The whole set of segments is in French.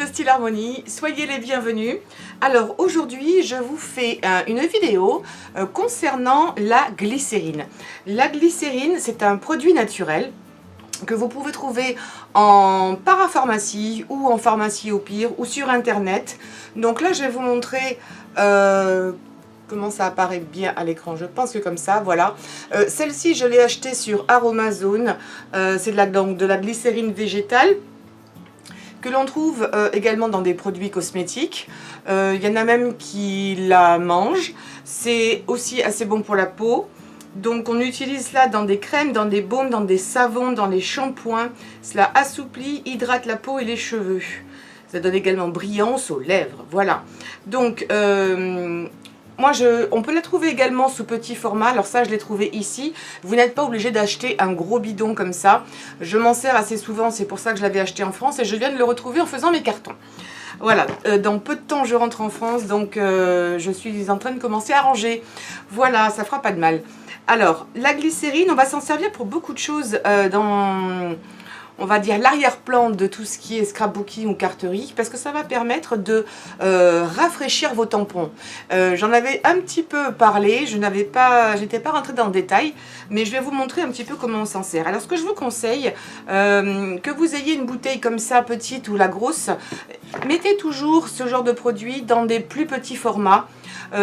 de Style Harmonie, soyez les bienvenus. Alors aujourd'hui je vous fais une vidéo concernant la glycérine. La glycérine, c'est un produit naturel que vous pouvez trouver en parapharmacie ou en pharmacie au pire ou sur internet. Donc là je vais vous montrer comment ça apparaît bien à l'écran, je pense que comme ça, voilà. Celle-ci je l'ai achetée sur Aromazone, c'est de la glycérine végétale que l'on trouve également dans des produits cosmétiques. Il y en a même qui la mangent. C'est aussi assez bon pour la peau. Donc on utilise cela dans des crèmes, dans des baumes, dans des savons, dans les shampoings. Cela assouplit, hydrate la peau et les cheveux. Ça donne également brillance aux lèvres. Voilà. Donc on peut la trouver également sous petit format. Alors ça, je l'ai trouvé ici. Vous n'êtes pas obligé d'acheter un gros bidon comme ça. Je m'en sers assez souvent, c'est pour ça que je l'avais acheté en France. Et je viens de le retrouver en faisant mes cartons. Voilà, dans peu de temps je rentre en France, donc je suis en train de commencer à ranger. Voilà, ça fera pas de mal. Alors, la glycérine, on va s'en servir pour beaucoup de choses dans, on va dire, l'arrière-plan de tout ce qui est scrapbooking ou carterie, parce que ça va permettre de rafraîchir vos tampons. J'en avais un petit peu parlé, j'étais pas rentrée dans le détail, mais je vais vous montrer un petit peu comment on s'en sert. Alors ce que je vous conseille, que vous ayez une bouteille comme ça, petite ou la grosse, mettez toujours ce genre de produit dans des plus petits formats.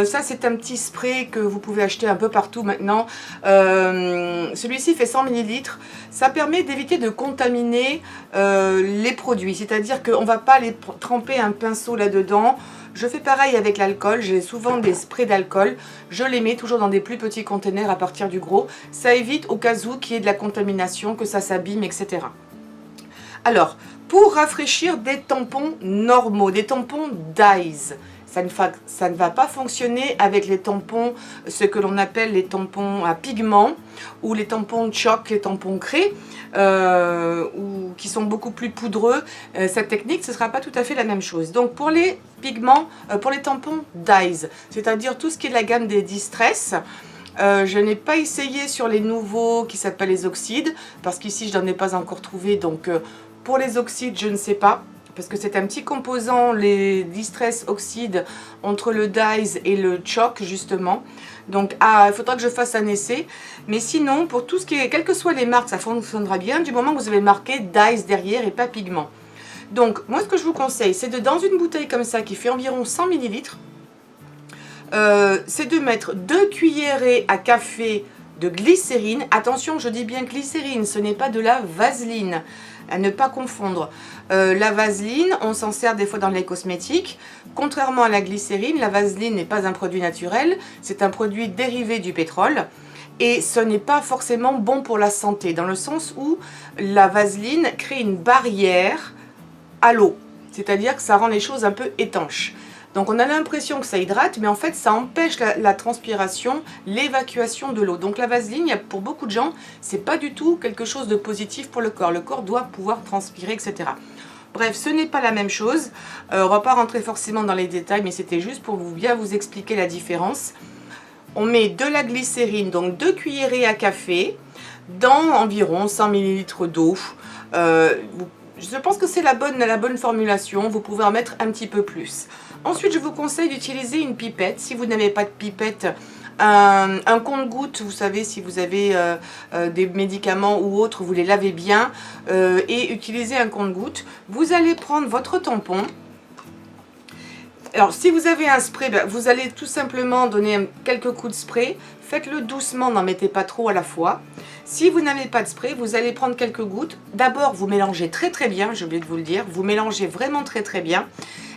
Ça c'est un petit spray que vous pouvez acheter un peu partout maintenant. Celui-ci fait 100 ml. Ça permet d'éviter de contaminer les produits. C'est-à-dire qu'on ne va pas les tremper un pinceau là-dedans. Je fais pareil avec l'alcool. J'ai souvent des sprays d'alcool. Je les mets toujours dans des plus petits containers à partir du gros. Ça évite au cas où qu'il y ait de la contamination, que ça s'abîme, etc. Alors, pour rafraîchir des tampons normaux, des tampons Dyes, ça ne va pas fonctionner avec les tampons, ce que l'on appelle les tampons à pigments ou les tampons choc, les tampons craie, ou qui sont beaucoup plus poudreux. Cette technique, ce ne sera pas tout à fait la même chose. Donc pour les pigments, pour les tampons Dyes, c'est-à-dire tout ce qui est de la gamme des Distress, je n'ai pas essayé sur les nouveaux qui s'appellent les oxydes, parce qu'ici je n'en ai pas encore trouvé, donc pour les oxydes je ne sais pas. Parce que c'est un petit composant, les Distress Oxyde, entre le Dyes et le Choc justement. Donc il faudra que je fasse un essai. Mais sinon, pour tout ce qui est, quelles que soient les marques, ça fonctionnera bien du moment que vous avez marqué Dyes derrière et pas pigment. Donc moi ce que je vous conseille, c'est dans une bouteille comme ça qui fait environ 100 ml, c'est de mettre 2 cuillerées à café de glycérine. Attention, je dis bien glycérine, ce n'est pas de la vaseline. À ne pas confondre. La vaseline, on s'en sert des fois dans les cosmétiques. Contrairement à la glycérine, la vaseline n'est pas un produit naturel, c'est un produit dérivé du pétrole. Et ce n'est pas forcément bon pour la santé, dans le sens où la vaseline crée une barrière à l'eau. C'est-à-dire que ça rend les choses un peu étanches. Donc on a l'impression que ça hydrate, mais en fait ça empêche la transpiration, l'évacuation de l'eau. Donc la vaseline, pour beaucoup de gens, c'est pas du tout quelque chose de positif pour le corps. Le corps doit pouvoir transpirer, etc. Bref, ce n'est pas la même chose. On va pas rentrer forcément dans les détails, mais c'était juste pour bien vous expliquer la différence. On met de la glycérine, donc 2 cuillerées à café, dans environ 100 ml d'eau. Je pense que c'est la bonne formulation, vous pouvez en mettre un petit peu plus. Ensuite, je vous conseille d'utiliser une pipette. Si vous n'avez pas de pipette, un compte-gouttes, vous savez, si vous avez des médicaments ou autres, vous les lavez bien et utilisez un compte-gouttes. Vous allez prendre votre tampon. Alors, si vous avez un spray, vous allez tout simplement donner quelques coups de spray. Faites-le doucement, n'en mettez pas trop à la fois. Si vous n'avez pas de spray, vous allez prendre quelques gouttes. D'abord, vous mélangez très très bien, j'ai oublié de vous le dire. Vous mélangez vraiment très très bien.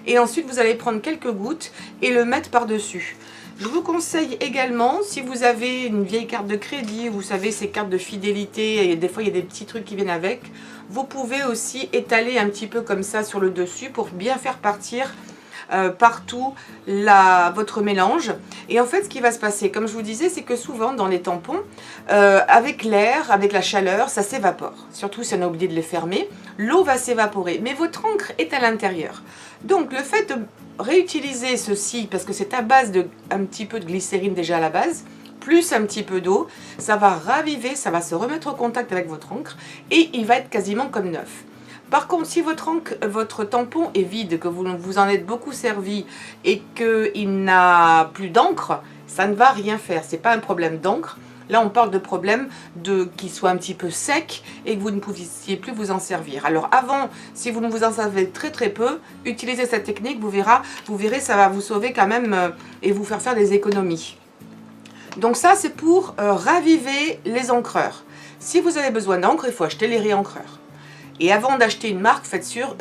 Et ensuite, vous allez prendre quelques gouttes et le mettre par-dessus. Je vous conseille également, si vous avez une vieille carte de crédit, vous savez, ces cartes de fidélité, et des fois il y a des petits trucs qui viennent avec, vous pouvez aussi étaler un petit peu comme ça sur le dessus pour bien faire partir partout votre mélange. Et en fait ce qui va se passer, comme je vous disais, c'est que souvent dans les tampons, avec l'air, avec la chaleur, ça s'évapore. Surtout si on a oublié de les fermer, l'eau va s'évaporer, mais votre encre est à l'intérieur. Donc le fait de réutiliser ceci, parce que c'est à base de un petit peu de glycérine déjà à la base, plus un petit peu d'eau, ça va raviver, ça va se remettre au contact avec votre encre et il va être quasiment comme neuf. Par contre, si votre tampon est vide, que vous vous en êtes beaucoup servi et qu'il n'a plus d'encre, ça ne va rien faire. Ce n'est pas un problème d'encre. Là, on parle de problème qu'il soit un petit peu sec et que vous ne puissiez plus vous en servir. Alors avant, si vous ne vous en servez très très peu, utilisez cette technique, vous verrez, ça va vous sauver quand même et vous faire des économies. Donc ça, c'est pour raviver les encreurs. Si vous avez besoin d'encre, il faut acheter les réencreurs. Et avant d'acheter une marque,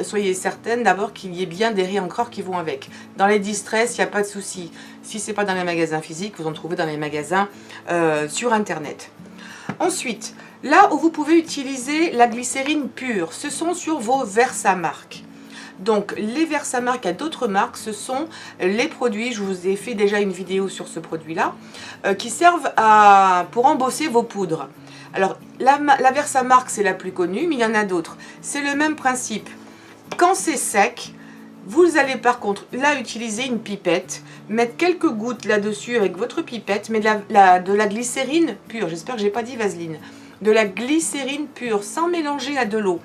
soyez certaine d'abord qu'il y ait bien des réencreurs qui vont avec. Dans les Distress, il n'y a pas de souci. Si ce n'est pas dans les magasins physiques, vous en trouvez dans les magasins sur Internet. Ensuite, là où vous pouvez utiliser la glycérine pure, ce sont sur vos Versamark. Donc les Versamark à d'autres marques, ce sont les produits, je vous ai fait déjà une vidéo sur ce produit-là, qui servent pour embosser vos poudres. Alors, la Versamark, c'est la plus connue, mais il y en a d'autres. C'est le même principe. Quand c'est sec, vous allez par contre, là, utiliser une pipette, mettre quelques gouttes là-dessus avec votre pipette, mais de la glycérine pure. J'espère que je n'ai pas dit vaseline. De la glycérine pure, sans mélanger à de l'eau.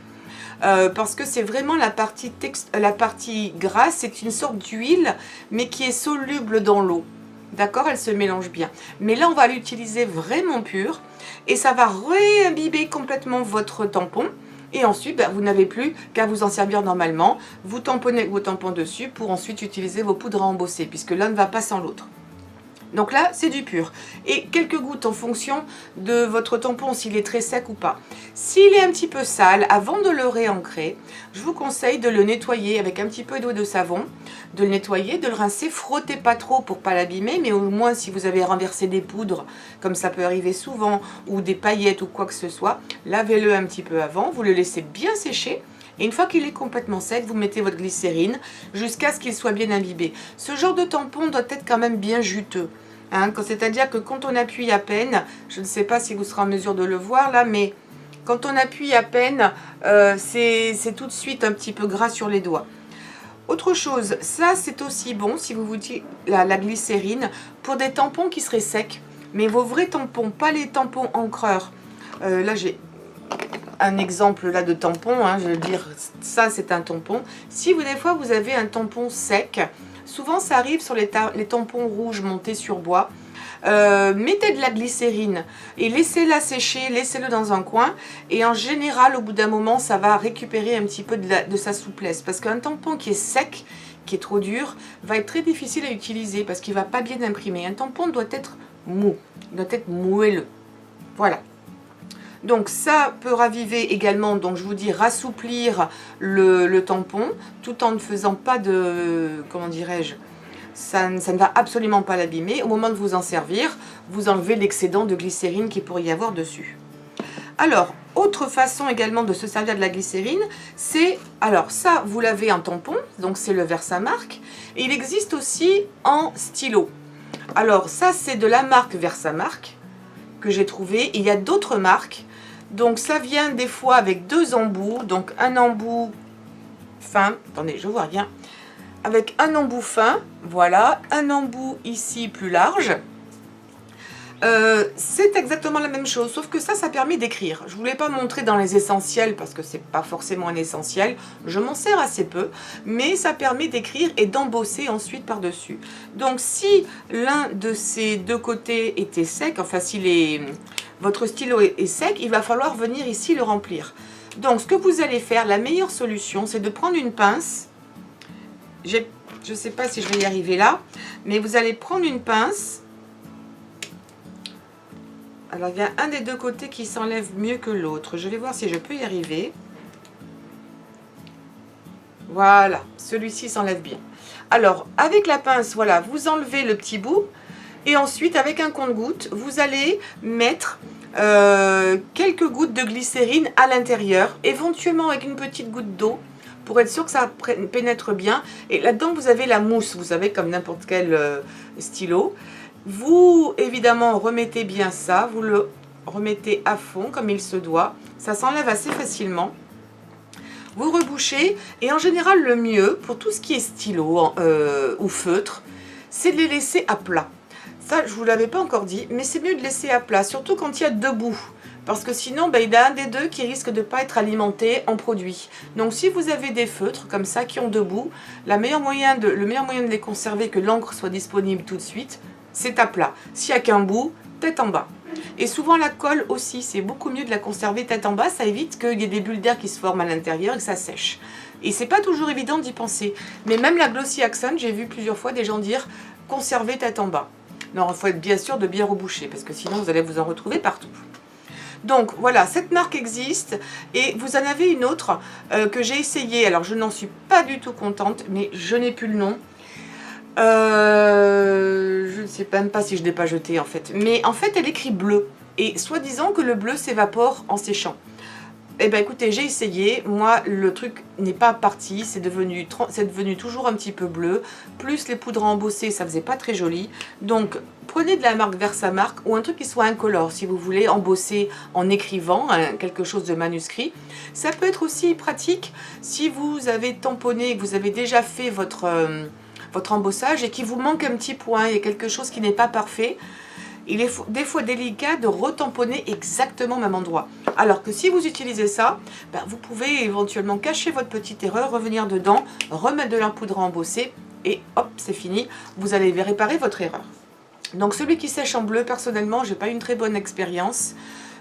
Parce que c'est vraiment la partie grasse, c'est une sorte d'huile, mais qui est soluble dans l'eau. D'accord, elle se mélange bien. Mais là, on va l'utiliser vraiment pure. Et ça va réimbiber complètement votre tampon. Et ensuite, vous n'avez plus qu'à vous en servir normalement. Vous tamponnez avec vos tampons dessus pour ensuite utiliser vos poudres à embosser, puisque l'un ne va pas sans l'autre. Donc là, c'est du pur. Et quelques gouttes en fonction de votre tampon, s'il est très sec ou pas. S'il est un petit peu sale, avant de le réancrer, je vous conseille de le nettoyer avec un petit peu d'eau de savon, de le nettoyer, de le rincer, frottez pas trop pour pas l'abîmer, mais au moins si vous avez renversé des poudres, comme ça peut arriver souvent, ou des paillettes ou quoi que ce soit, lavez-le un petit peu avant, vous le laissez bien sécher. Et une fois qu'il est complètement sec, vous mettez votre glycérine jusqu'à ce qu'il soit bien imbibé. Ce genre de tampon doit être quand même bien juteux. Hein, c'est-à-dire que quand on appuie à peine, je ne sais pas si vous serez en mesure de le voir là, mais quand on appuie à peine, c'est tout de suite un petit peu gras sur les doigts. Autre chose, ça c'est aussi bon si vous dites la glycérine pour des tampons qui seraient secs. Mais vos vrais tampons, pas les tampons encreurs. Là j'ai un exemple là de tampon, hein, je veux dire ça c'est un tampon. Si des fois vous avez un tampon sec, souvent ça arrive sur les tampons rouges montés sur bois, mettez de la glycérine et laissez-la sécher, laissez-le dans un coin et en général au bout d'un moment ça va récupérer un petit peu de sa souplesse, parce qu'un tampon qui est sec, qui est trop dur, va être très difficile à utiliser parce qu'il ne va pas bien imprimer. Un tampon doit être mou, doit être moelleux, voilà. Donc ça peut raviver également, donc je vous dis rassouplir le tampon, tout en ne faisant pas de, comment dirais-je, ça ne va absolument pas l'abîmer. Au moment de vous en servir, vous enlevez l'excédent de glycérine qu'il pourrait y avoir dessus. Alors, autre façon également de se servir de la glycérine, c'est, alors ça vous l'avez en tampon, donc c'est le Versamark, et il existe aussi en stylo. Alors ça c'est de la marque Versamark que j'ai trouvé, il y a d'autres marques. Donc ça vient des fois avec deux embouts, donc un embout fin, attendez je vois rien, avec un embout fin, voilà, un embout ici plus large. C'est exactement la même chose, sauf que ça permet d'écrire. Je ne voulais pas montrer dans les essentiels parce que c'est pas forcément un essentiel, je m'en sers assez peu, mais ça permet d'écrire et d'embosser ensuite par-dessus. Donc si l'un de ces deux côtés était sec, enfin si votre stylo est sec, il va falloir venir ici le remplir. Donc ce que vous allez faire, la meilleure solution, c'est de prendre une pince. Je ne sais pas si je vais y arriver là, mais vous allez prendre une pince. Alors, il y a un des deux côtés qui s'enlève mieux que l'autre. Je vais voir si je peux y arriver. Voilà, celui-ci s'enlève bien. Alors, avec la pince, voilà, vous enlevez le petit bout. Et ensuite, avec un compte-gouttes, vous allez mettre quelques gouttes de glycérine à l'intérieur. Éventuellement avec une petite goutte d'eau, pour être sûr que ça pénètre bien. Et là-dedans, vous avez la mousse, vous savez, comme n'importe quel stylo. Vous, évidemment, remettez bien ça, vous le remettez à fond comme il se doit. Ça s'enlève assez facilement. Vous rebouchez et en général, le mieux pour tout ce qui est stylo ou feutre, c'est de les laisser à plat. Ça, je ne vous l'avais pas encore dit, mais c'est mieux de laisser à plat, surtout quand il y a deux bouts. parce que sinon il y en a un des deux qui risque de ne pas être alimenté en produit. Donc si vous avez des feutres comme ça qui ont deux bouts, le meilleur moyen de les conserver, que l'encre soit disponible tout de suite, c'est à plat. S'il n'y a qu'un bout, tête en bas. Et souvent la colle aussi, c'est beaucoup mieux de la conserver tête en bas, ça évite qu'il y ait des bulles d'air qui se forment à l'intérieur et que ça sèche. Et c'est pas toujours évident d'y penser. Mais même la Glossy Accent, j'ai vu plusieurs fois des gens dire conserver tête en bas. Non, il faut être bien sûr de bien reboucher, parce que sinon vous allez vous en retrouver partout. Donc voilà, cette marque existe, et vous en avez une autre que j'ai essayée. Alors je n'en suis pas du tout contente, mais je n'ai plus le nom. Je ne sais même pas si je ne l'ai pas jeté en fait. Mais en fait elle écrit bleu, et soi-disant que le bleu s'évapore en séchant. Eh bien écoutez, j'ai essayé, moi le truc n'est pas parti, c'est devenu toujours un petit peu bleu, plus les poudres embossées, ça faisait pas très joli. Donc prenez de la marque Versamark, ou un truc qui soit incolore si vous voulez embosser en écrivant quelque chose de manuscrit. Ça peut être aussi pratique si vous avez tamponné, que vous avez déjà fait votre embossage et qu'il vous manque un petit point, il y a quelque chose qui n'est pas parfait. Il est des fois délicat de retamponner exactement au même endroit. Alors que si vous utilisez ça, vous pouvez éventuellement cacher votre petite erreur, revenir dedans, remettre de la poudre à embosser et hop, c'est fini. Vous allez réparer votre erreur. Donc celui qui sèche en bleu, personnellement, j'ai pas eu une très bonne expérience.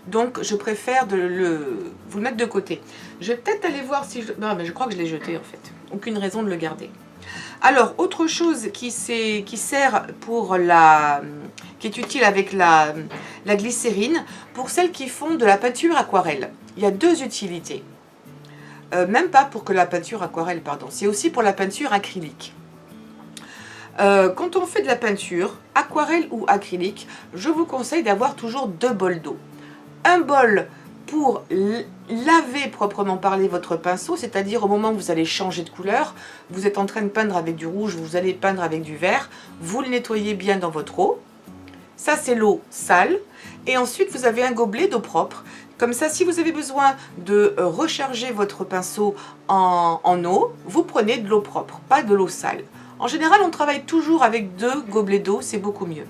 Donc je préfère vous le mettre de côté. Je vais peut-être aller voir si non, mais je crois que je l'ai jeté en fait. Aucune raison de le garder. Alors, autre chose qui sert pour qui est utile avec la glycérine, pour celles qui font de la peinture aquarelle. Il y a deux utilités. Même pas pour que la peinture aquarelle, pardon. C'est aussi pour la peinture acrylique. Quand on fait de la peinture, aquarelle ou acrylique, je vous conseille d'avoir toujours deux bols d'eau. Un bol pour laver proprement parler votre pinceau, c'est-à-dire au moment où vous allez changer de couleur, vous êtes en train de peindre avec du rouge, vous allez peindre avec du vert, vous le nettoyez bien dans votre eau. Ça c'est l'eau sale. Et ensuite vous avez un gobelet d'eau propre. Comme ça, si vous avez besoin de recharger votre pinceau en eau, vous prenez de l'eau propre, pas de l'eau sale. En général, on travaille toujours avec deux gobelets d'eau, c'est beaucoup mieux.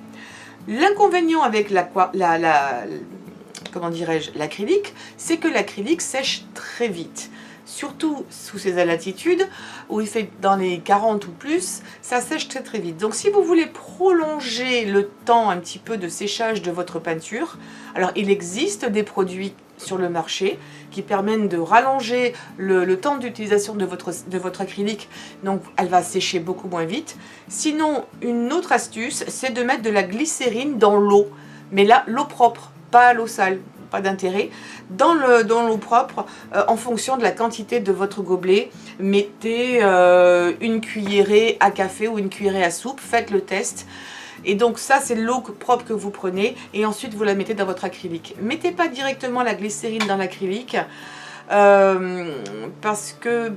L'inconvénient avec comment dirais-je, l'acrylique, c'est que l'acrylique sèche très vite. Surtout sous ces latitudes où il fait dans les 40 ou plus, ça sèche très très vite. Donc si vous voulez prolonger le temps un petit peu de séchage de votre peinture, alors il existe des produits sur le marché qui permettent de rallonger le temps d'utilisation de votre acrylique, donc elle va sécher beaucoup moins vite. Sinon, une autre astuce, c'est de mettre de la glycérine dans l'eau, mais là, l'eau propre, pas l'eau sale, pas d'intérêt. Dans l'eau propre, en fonction de la quantité de votre gobelet, mettez une cuillerée à café ou une cuillerée à soupe, faites le test. Et donc ça c'est l'eau propre que vous prenez et ensuite vous la mettez dans votre acrylique. Mettez pas directement la glycérine dans l'acrylique parce que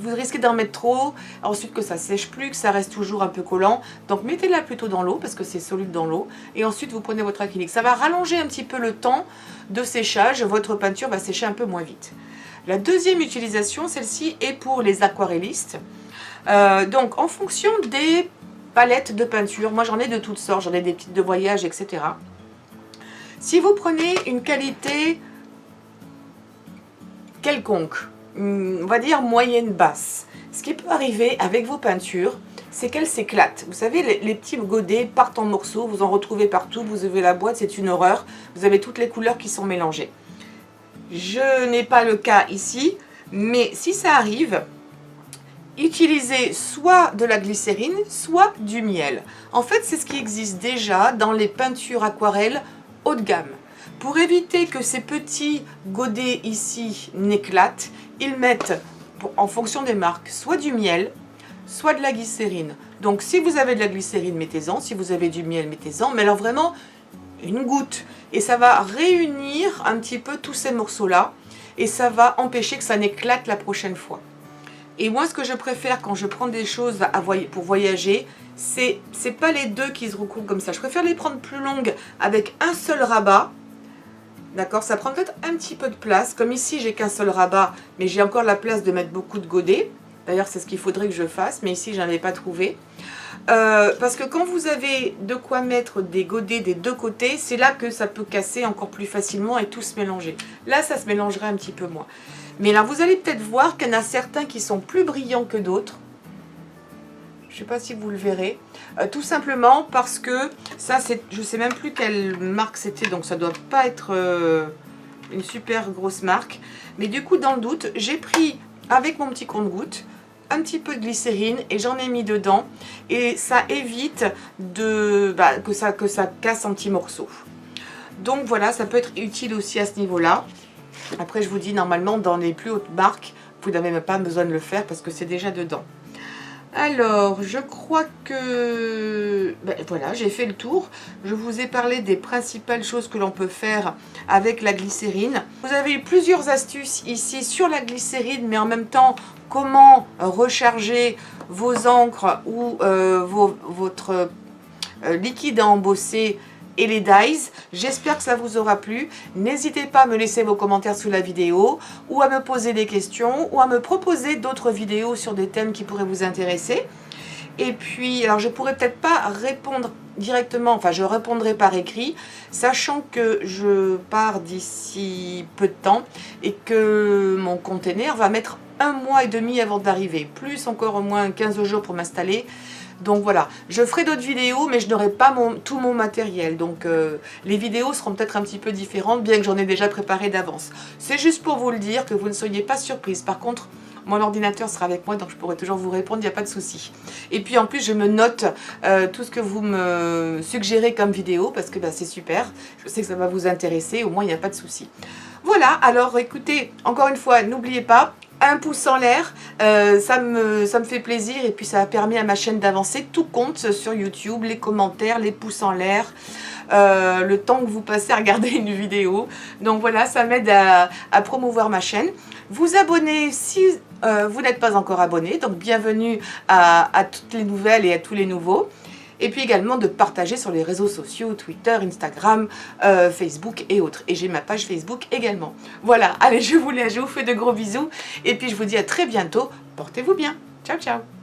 vous risquez d'en mettre trop, ensuite que ça sèche plus, que ça reste toujours un peu collant. Donc mettez-la plutôt dans l'eau parce que c'est soluble dans l'eau et ensuite vous prenez votre acrylique. Ça va rallonger un petit peu le temps de séchage, votre peinture va sécher un peu moins vite. La deuxième utilisation, celle-ci est pour les aquarellistes. Donc en fonction des palettes de peinture, moi j'en ai de toutes sortes, j'en ai des petites de voyage, etc. Si vous prenez une qualité quelconque, on va dire moyenne basse, ce qui peut arriver avec vos peintures, c'est qu'elles s'éclatent. Vous savez, les petits godets partent en morceaux, vous en retrouvez partout, vous ouvrez la boîte, c'est une horreur, vous avez toutes les couleurs qui sont mélangées. Je n'ai pas le cas ici, mais si ça arrive, utilisez soit de la glycérine, soit du miel. En fait, c'est ce qui existe déjà dans les peintures aquarelles haut de gamme. Pour éviter que ces petits godets ici n'éclatent, ils mettent, en fonction des marques, soit du miel, soit de la glycérine. Donc si vous avez de la glycérine, mettez-en. Si vous avez du miel, mettez-en. Mais alors vraiment, une goutte. Et ça va réunir un petit peu tous ces morceaux-là. Et ça va empêcher que ça n'éclate la prochaine fois. Et moi, ce que je préfère quand je prends des choses pour voyager, c'est pas les deux qui se recoupent comme ça. Je préfère les prendre plus longues avec un seul rabat. D'accord, ça prend peut-être un petit peu de place. Comme ici, j'ai qu'un seul rabat, mais j'ai encore la place de mettre beaucoup de godets. D'ailleurs, c'est ce qu'il faudrait que je fasse, mais ici, je n'en avais pas trouvé. Parce que quand vous avez de quoi mettre des godets des deux côtés, c'est là que ça peut casser encore plus facilement et tout se mélanger. Là, ça se mélangerait un petit peu moins. Mais là, vous allez peut-être voir qu'il y en a certains qui sont plus brillants que d'autres. Je ne sais pas si vous le verrez. Tout simplement parce que ça, je ne sais même plus quelle marque c'était, donc ça ne doit pas être une super grosse marque. Mais du coup, dans le doute, j'ai pris avec mon petit compte-gouttes un petit peu de glycérine et j'en ai mis dedans. Et ça évite que ça casse en petits morceaux. Donc voilà, ça peut être utile aussi à ce niveau-là. Après, je vous dis, normalement, dans les plus hautes marques, vous n'avez même pas besoin de le faire parce que c'est déjà dedans. Alors, je crois que voilà, j'ai fait le tour. Je vous ai parlé des principales choses que l'on peut faire avec la glycérine. Vous avez eu plusieurs astuces ici sur la glycérine, mais en même temps, comment recharger vos encres ou votre liquide à embosser et les dies. J'espère que ça vous aura plu. N'hésitez pas à me laisser vos commentaires sous la vidéo ou à me poser des questions ou à me proposer d'autres vidéos sur des thèmes qui pourraient vous intéresser. Et puis, alors je pourrais peut-être pas répondre directement, enfin je répondrai par écrit, sachant que je pars d'ici peu de temps et que mon container va mettre 1 mois et demi avant d'arriver, plus encore au moins 15 jours pour m'installer. Donc voilà, je ferai d'autres vidéos, mais je n'aurai pas tout mon matériel. Donc les vidéos seront peut-être un petit peu différentes, bien que j'en ai déjà préparé d'avance. C'est juste pour vous le dire, que vous ne soyez pas surprise. Par contre, mon ordinateur sera avec moi, donc je pourrai toujours vous répondre, il n'y a pas de souci. Et puis en plus, je me note tout ce que vous me suggérez comme vidéo, parce que c'est super. Je sais que ça va vous intéresser, au moins il n'y a pas de souci. Voilà, alors écoutez, encore une fois, n'oubliez pas, un pouce en l'air, ça me fait plaisir et puis ça a permis à ma chaîne d'avancer. Tout compte sur YouTube, les commentaires, les pouces en l'air, le temps que vous passez à regarder une vidéo. Donc voilà, ça m'aide à promouvoir ma chaîne. Vous abonner si vous n'êtes pas encore abonné, donc bienvenue à toutes les nouvelles et à tous les nouveaux. Et puis également de partager sur les réseaux sociaux, Twitter, Instagram, Facebook et autres. Et j'ai ma page Facebook également. Voilà, allez, je vous fais de gros bisous. Et puis je vous dis à très bientôt. Portez-vous bien. Ciao, ciao.